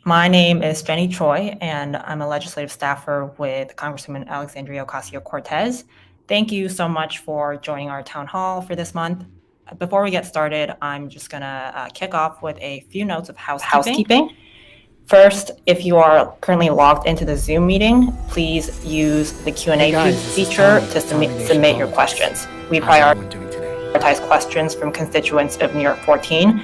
My name is Jenny Choi, and I'm a legislative staffer with Congresswoman Ocasio-Cortez. Thank you so much for joining our town hall for this month. Before we get started, I'm just going to kick off with a few notes of housekeeping. First, if you are currently logged into the Zoom meeting, please use the Q&A feature to submit your questions. We prioritize questions from constituents of New York 14.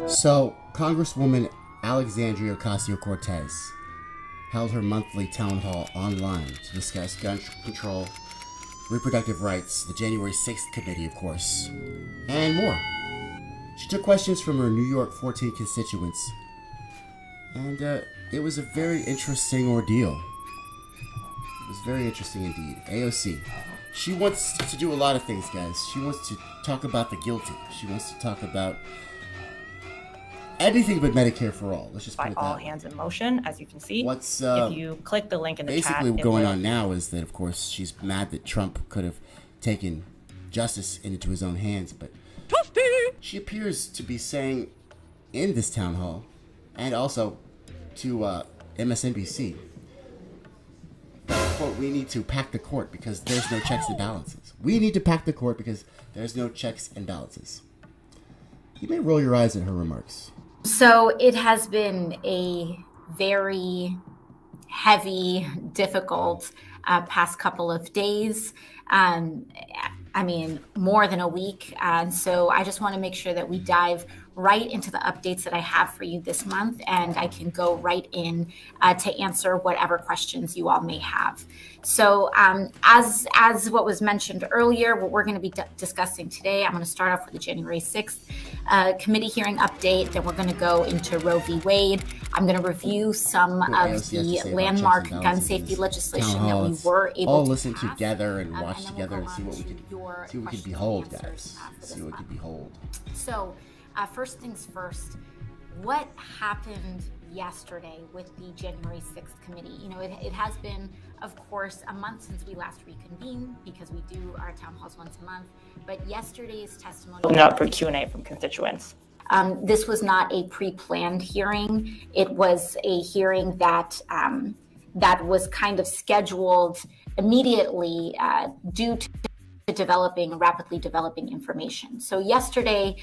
So, Congresswoman Alexandria Ocasio-Cortez held her monthly town hall online to discuss gun control, reproductive rights, the January 6th committee, of course, and more. She took questions from her New York 14 constituents, and it was a very interesting ordeal. It was very interesting indeed. AOC. She wants to do a lot of things, guys. She wants to talk about the guilty. She wants to talk about anything but Medicare for all. Let's just put it that way. All hands in motion, as you can see. If you click the link in the chat, basically what's going on now is that, of course, she's mad that Trump could have taken justice into his own hands, but she appears to be saying in this town hall, and also to MSNBC, quote, we need to pack the court because there's no checks and balances. We need to pack the court because there's no checks and balances. You may roll your eyes at her remarks. So it has been a very heavy, difficult past couple of days. I mean, more than a week. And so I just want to make sure that we dive right into the updates that I have for you this month, and I can go right in to answer whatever questions you all may have. So as what was mentioned earlier, what we're going to be discussing today, I'm going to start off with the January 6th committee hearing update. Then we're going to go into Roe v. Wade. I'm going to review some of the landmark gun safety legislation that we were able all to listen pass. together and watch And then together we'll and see what we can behold, guys. See what we can behold. So first things first, what happened yesterday with the January 6th committee? You know, it has been, of course, a month since we last reconvened because we do our town halls once a month. But yesterday's testimony open up for Q&A from constituents. This was not a pre-planned hearing. It was a hearing that was kind of scheduled immediately due to rapidly developing information. So yesterday,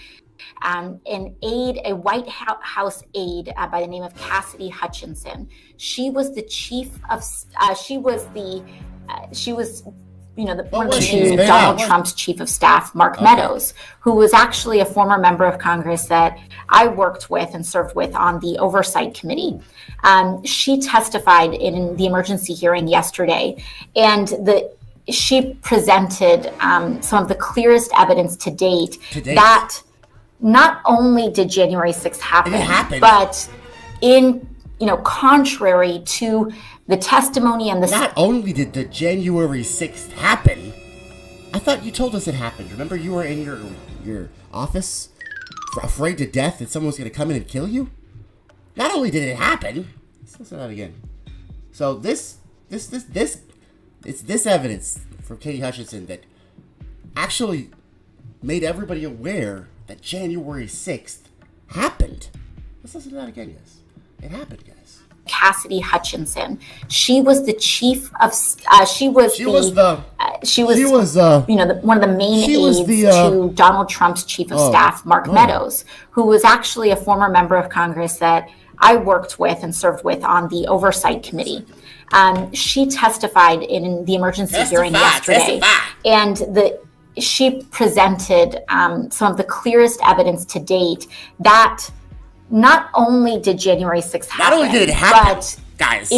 a White House aide by the name of Cassidy Hutchinson. She was one of Donald Trump's chief of staff, Mark Meadows, who was actually a former member of Congress that I worked with and served with on the Oversight Committee. She testified in the emergency hearing yesterday, and she presented some of the clearest evidence to date that not only did January 6th happen, but contrary to the testimony and Not only did the January 6th happen, I thought you told us it happened. Remember, you were in your office, afraid to death that someone was going to come in and kill you? Not only did it happen, let's say that again. So it's this evidence from Katie Hutchinson that actually made everybody aware that January 6th happened. Let's listen to that again, guys. It happened, guys. Cassidy Hutchinson. She was the chief of. One of the main aides to Donald Trump's chief of staff, Mark Meadows, who was actually a former member of Congress that I worked with and served with on the Oversight Committee. She testified in the emergency hearing yesterday, and she presented some of the clearest evidence to date that not only did January 6th happen, not only did it happen, but guys,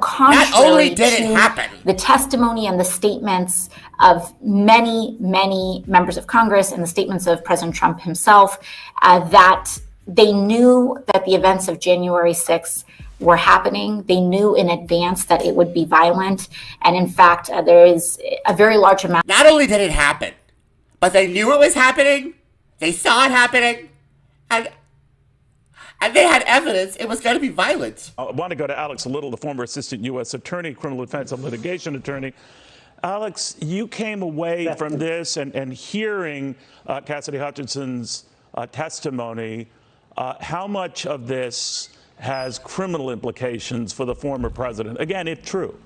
contrary to the testimony and the statements of many, many members of Congress and the statements of President Trump himself, that they knew that the events of January 6th were happening. They knew in advance that it would be violent. And in fact, there is a very large amount. Not only did it happen, but they knew it was happening. They saw it happening. And they had evidence it was going to be violent. I want to go to Alex Little, the former assistant U.S. attorney, criminal defense and litigation attorney. Alex, you came away from this and hearing Cassidy Hutchinson's testimony. How much of this has criminal implications for the former president? Again, if true.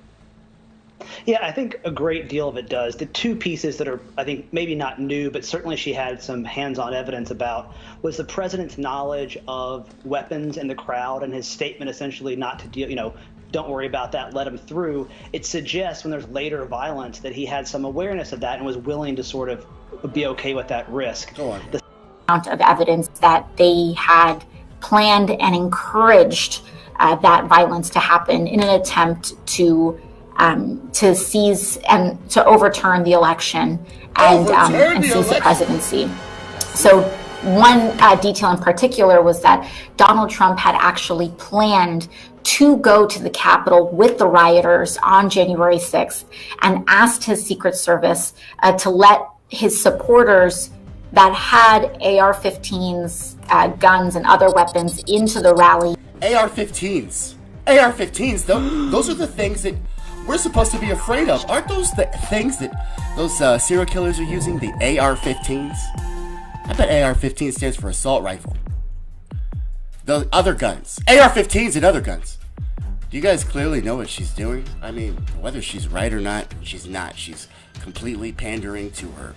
Yeah, I think a great deal of it does. The two pieces that are, I think, maybe not new, but certainly she had some hands-on evidence about, was the president's knowledge of weapons in the crowd and his statement essentially not to deal, don't worry about that, let him through. It suggests when there's later violence that he had some awareness of that and was willing to sort of be okay with that risk. Go on. The amount of evidence that they had planned and encouraged that violence to happen in an attempt to seize and to overturn the election and seize the presidency. So one detail in particular was that Donald Trump had actually planned to go to the Capitol with the rioters on January 6th and asked his Secret Service to let his supporters that had AR-15s, guns, and other weapons into the rally. AR-15s. Those are the things that we're supposed to be afraid of. Aren't those the things that those serial killers are using, the AR-15s? I bet AR-15 stands for assault rifle. The other guns. AR-15s and other guns. Do you guys clearly know what she's doing? I mean, whether she's right or not, she's not. She's completely pandering to her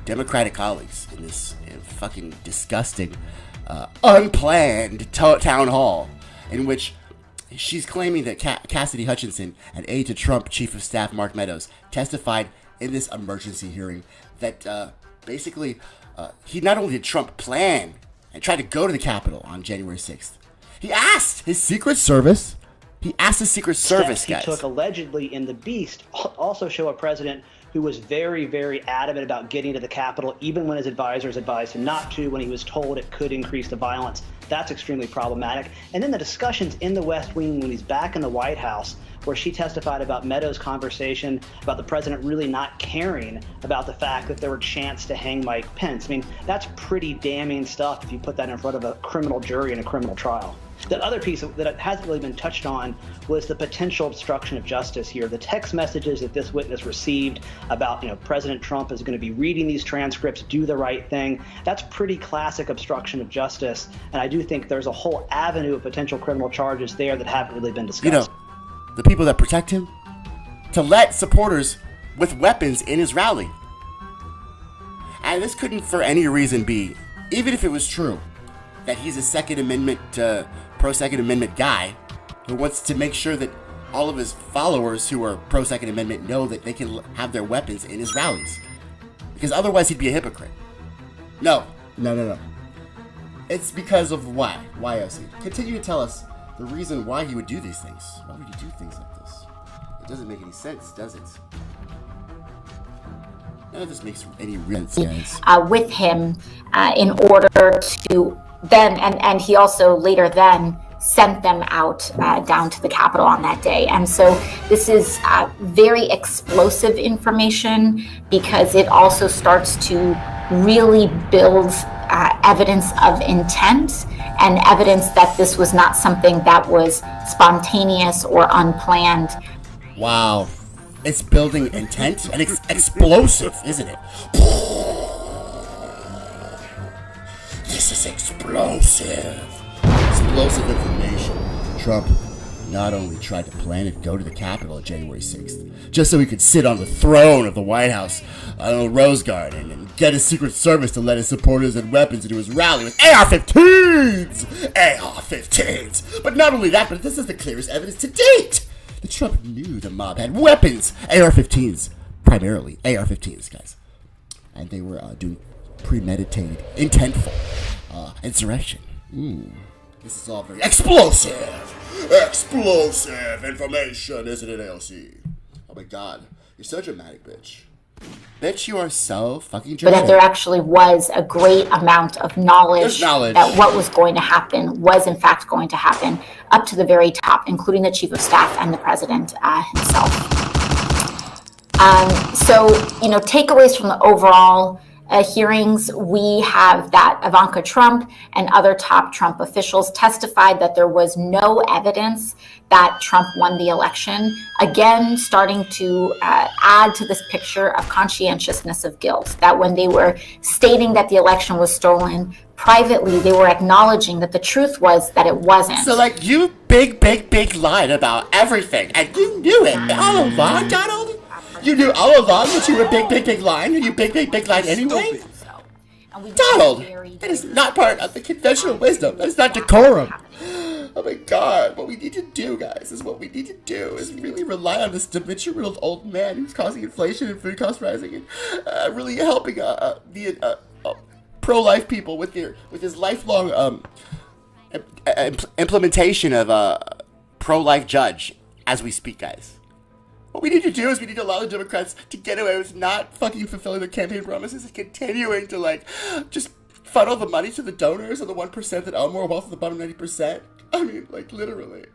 Democratic colleagues in this fucking disgusting, unplanned town hall in which she's claiming that Cassidy Hutchinson, an aide to Trump Chief of Staff Mark Meadows, testified in this emergency hearing that basically he not only did Trump plan and try to go to the Capitol on January 6th, he asked his Secret Service. Guys. He took allegedly in the Beast also show a president who was very, very adamant about getting to the Capitol, even when his advisors advised him not to, when he was told it could increase the violence. That's extremely problematic. And then the discussions in the West Wing when he's back in the White House, where she testified about Meadows' conversation about the president really not caring about the fact that there were chants to hang Mike Pence. I mean, that's pretty damning stuff if you put that in front of a criminal jury in a criminal trial. The other piece that hasn't really been touched on was the potential obstruction of justice here. The text messages that this witness received about, President Trump is going to be reading these transcripts, do the right thing. That's pretty classic obstruction of justice. And I do think there's a whole avenue of potential criminal charges there that haven't really been discussed. The people that protect him, to let supporters with weapons in his rally. And this couldn't for any reason be, even if it was true, that he's a Second Amendment, pro-Second Amendment guy who wants to make sure that all of his followers who are pro-Second Amendment know that they can have their weapons in his rallies. Because otherwise he'd be a hypocrite. No. It's because of why? Why, AOC? Continue to tell us the reason why he would do these things. Why would he do things like this? It doesn't make any sense, does it? None of this makes any sense, guys. With him in order to then, and he also later then sent them out down to the Capitol on that day. And so this is very explosive information because it also starts to really build evidence of intent and evidence that this was not something that was spontaneous or unplanned. Wow. It's building intent and explosive, isn't it? This is explosive. Explosive information. Trump not only tried to plan and go to the Capitol on January 6th, just so he could sit on the throne of the White House, Rose Garden, and get his Secret Service to let his supporters and weapons into his rally with AR-15s! AR-15s! But not only that, but this is the clearest evidence to date that Trump knew the mob had weapons! AR-15s. Primarily AR-15s, guys. And they were doing premeditated, intentful insurrection. This is all very explosive! Explosive information, isn't it, AOC? Oh my god, you're so dramatic, bitch. Bitch, you are so fucking dramatic. But that there actually was a great amount of knowledge that what was going to happen was in fact going to happen up to the very top, including the Chief of Staff and the President himself. So, takeaways from the overall hearings, we have that Ivanka Trump and other top Trump officials testified that there was no evidence that Trump won the election, again starting to add to this picture of conscientiousness of guilt, that when they were stating that the election was stolen, privately they were acknowledging that the truth was that it wasn't. So, like, you big lied about everything, and you knew it all along, Donald? You knew all along that you were big lying, and you big lied anyway? Donald, that is not part of the conventional wisdom. That is not decorum. Oh my God, what we need to do, guys, is really rely on this dementia-riddled old man who's causing inflation and food costs rising, and really helping the pro-life people with his lifelong implementation of pro-life judge as we speak, guys. What we need to do is we need to allow the Democrats to get away with not fucking fulfilling their campaign promises and continuing to, like, just funnel the money to the donors and the 1% that own more wealth than the bottom 90%. I mean, like, literally.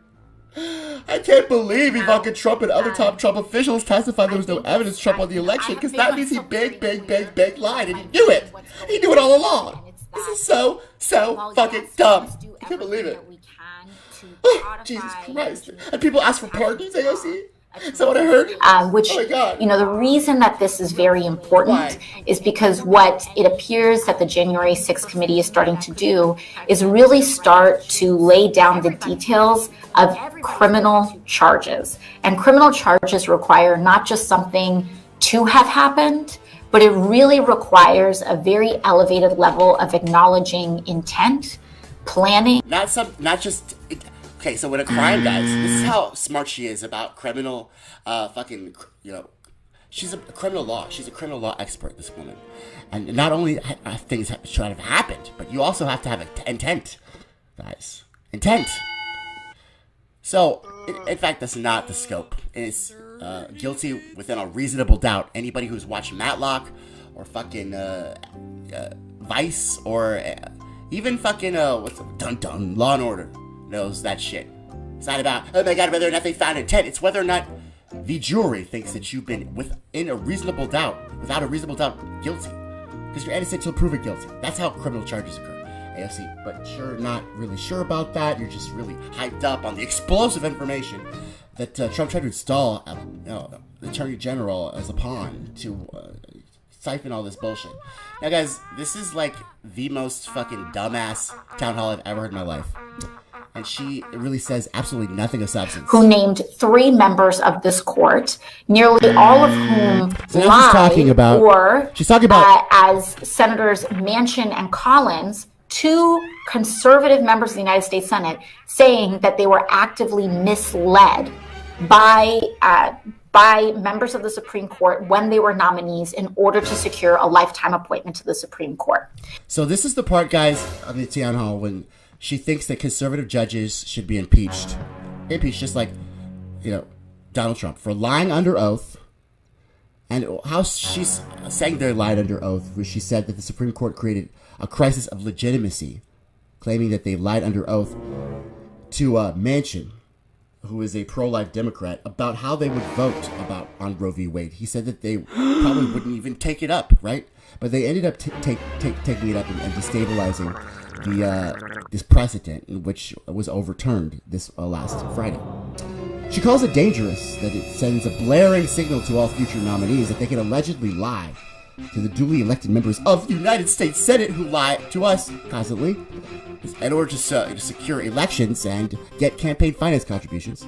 I can't believe Ivanka Trump and other top Trump officials testified there was no evidence Trump won the election, because that means he big lied, and he knew it. He knew it all along. This is so fucking dumb. I can't believe it. Oh, Jesus Christ. And people ask for pardons, AOC? Is that what I heard? Which, oh my God. You know, the reason that this is very important is because what it appears that the January 6th committee is starting to do is really start to lay down the details of criminal charges. And criminal charges require not just something to have happened, but it really requires a very elevated level of acknowledging intent, planning. Okay, so when a crime, guys, this is how smart she is about criminal, she's a criminal law. She's a criminal law expert, this woman. And not only things should have happened, but you also have to have intent, guys. Intent. So, in fact, that's not the scope. It's guilty within a reasonable doubt. Anybody who's watched Matlock or fucking Vice or even fucking, Law and Order knows that shit. It's not about, oh my God, whether or not they found intent. It's whether or not the jury thinks that you've been without a reasonable doubt, guilty. Because you're innocent till proven guilty. That's how criminal charges occur, AOC. But you're not really sure about that. You're just really hyped up on the explosive information that Trump tried to install the Attorney General as a pawn to siphon all this bullshit. Now, guys, this is like the most fucking dumbass town hall I've ever heard in my life. And she really says absolutely nothing of substance. Who named 3 members of this court, nearly all of whom lied, she's talking about as Senators Manchin and Collins, 2 conservative members of the United States Senate, saying that they were actively misled by members of the Supreme Court when they were nominees in order to secure a lifetime appointment to the Supreme Court. So this is the part, guys, of the town hall when she thinks that conservative judges should be impeached. Impeached just like, Donald Trump for lying under oath. And how she's saying they lied under oath, where she said that the Supreme Court created a crisis of legitimacy, claiming that they lied under oath to Manchin, who is a pro-life Democrat, about how they would vote on Roe v. Wade. He said that they probably wouldn't even take it up, right? But they ended up taking it up and destabilizing this precedent, which was overturned this last Friday. She calls it dangerous that it sends a blaring signal to all future nominees that they can allegedly lie to the duly elected members of the United States Senate who lie to us constantly in order to secure elections and get campaign finance contributions.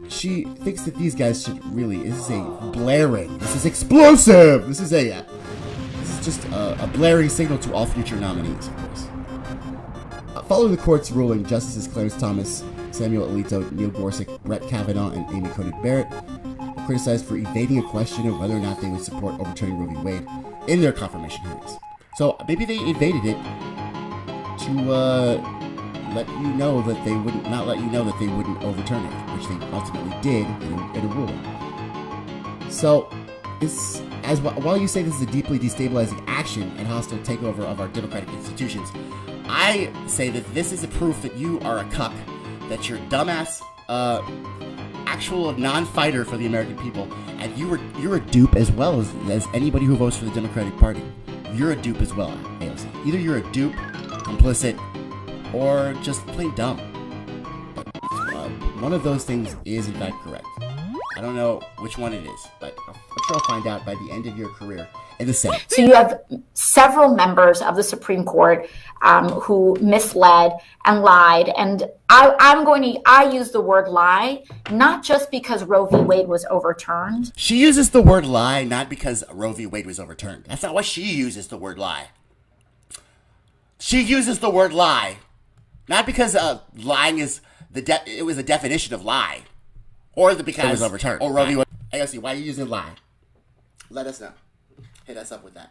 She thinks that these guys should really, this is explosive, this is just a blaring signal to all future nominees, of course. Following the court's ruling, Justices Clarence Thomas, Samuel Alito, Neil Gorsuch, Brett Kavanaugh, and Amy Coney Barrett were criticized for evading a question of whether or not they would support overturning Roe v. Wade in their confirmation hearings. So maybe they evaded it to let you know that they wouldn't overturn it, which they ultimately did in a ruling. So, while you say this is a deeply destabilizing action and hostile takeover of our democratic institutions, I say that this is a proof that you are a cuck, that your dumbass actual non-fighter for the American people, and you're a dupe as well as anybody who votes for the Democratic Party. You're a dupe as well, AOC. Either you're a dupe, complicit, or just plain dumb. But one of those things is in fact correct. I don't know which one it is, but I'm sure I'll find out by the end of your career in the Senate. So you have several members of the Supreme Court who misled and lied. And I use the word lie, not just because Roe v. Wade was overturned. She uses the word lie not because Roe v. Wade was overturned. That's not why she uses the word lie. She uses the word lie not because lying is it was a definition of lie, or because it was overturned. Or Roe v. Wade. AOC, why are you using lie? Let us know. Hit us up with that.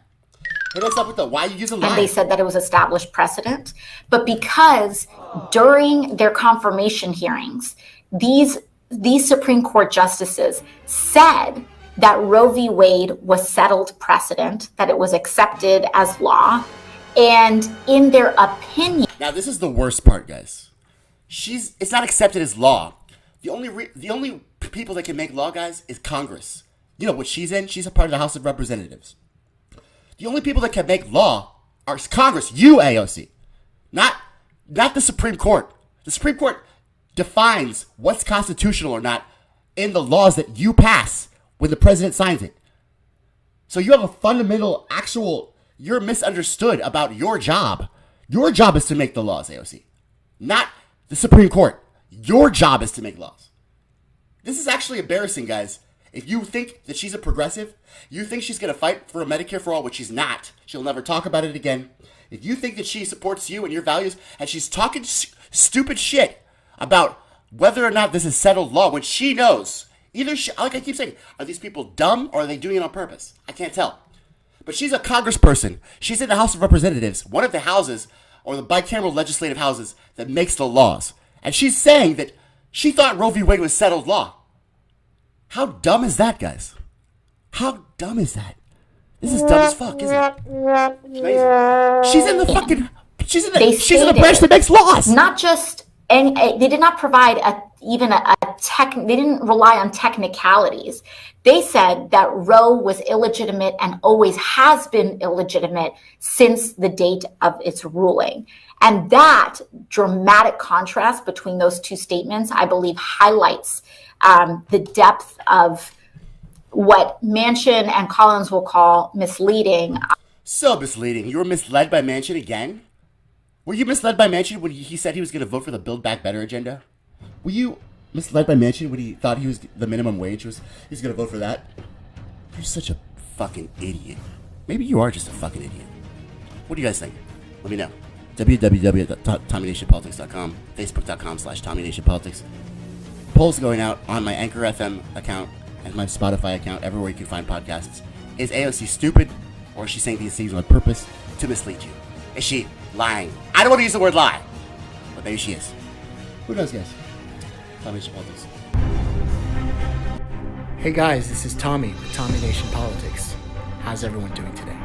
Hit us up with the why you using lie. And they said that it was established precedent. But because during their confirmation hearings, these Supreme Court justices said that Roe v. Wade was settled precedent, that it was accepted as law, and in their opinion. Now this is the worst part, guys. It's not accepted as law. The only people that can make law, guys, is Congress. You know what she's in? She's a part of the House of Representatives. The only people that can make law are Congress, you, AOC. Not the Supreme Court. The Supreme Court defines what's constitutional or not in the laws that you pass when the president signs it. So you have a fundamental, you're misunderstood about your job. Your job is to make the laws, AOC. Not the Supreme Court. Your job is to make laws. This is actually embarrassing, guys. If you think that she's a progressive, you think she's going to fight for a Medicare for all, which she's not. She'll never talk about it again. If you think that she supports you and your values, and she's talking stupid shit about whether or not this is settled law, when she knows, like I keep saying, are these people dumb or are they doing it on purpose? I can't tell. But she's a congressperson. She's in the House of Representatives, one of the houses, or the bicameral legislative houses that makes the laws. And she's saying that she thought Roe v. Wade was settled law. How dumb is that, guys? How dumb is that? This is dumb as fuck, isn't it? It's she's in the fucking. She's in the branch that makes laws. Not just, and they did not provide they didn't rely on technicalities. They said that Roe was illegitimate and always has been illegitimate since the date of its ruling. And that dramatic contrast between those two statements, I believe, highlights the depth of what Manchin and Collins will call misleading. So misleading. You were misled by Manchin again? Were you misled by Manchin when he said he was going to vote for the Build Back Better agenda? Were you misled by Manchin when he thought the minimum wage he's going to vote for that? You're such a fucking idiot. Maybe you are just a fucking idiot. What do you guys think? Let me know. www.TommyNationPolitics.com, Facebook.com/TommyNationPolitics. Polls going out on my Anchor FM account and my Spotify account, everywhere you can find podcasts. Is AOC stupid, or is she saying these things on purpose to mislead you? Is she lying? I don't want to use the word lie, but maybe she is. Who knows, guys? Tommy Nation Politics. Hey guys, this is Tommy with Tommy Nation Politics. How's everyone doing today?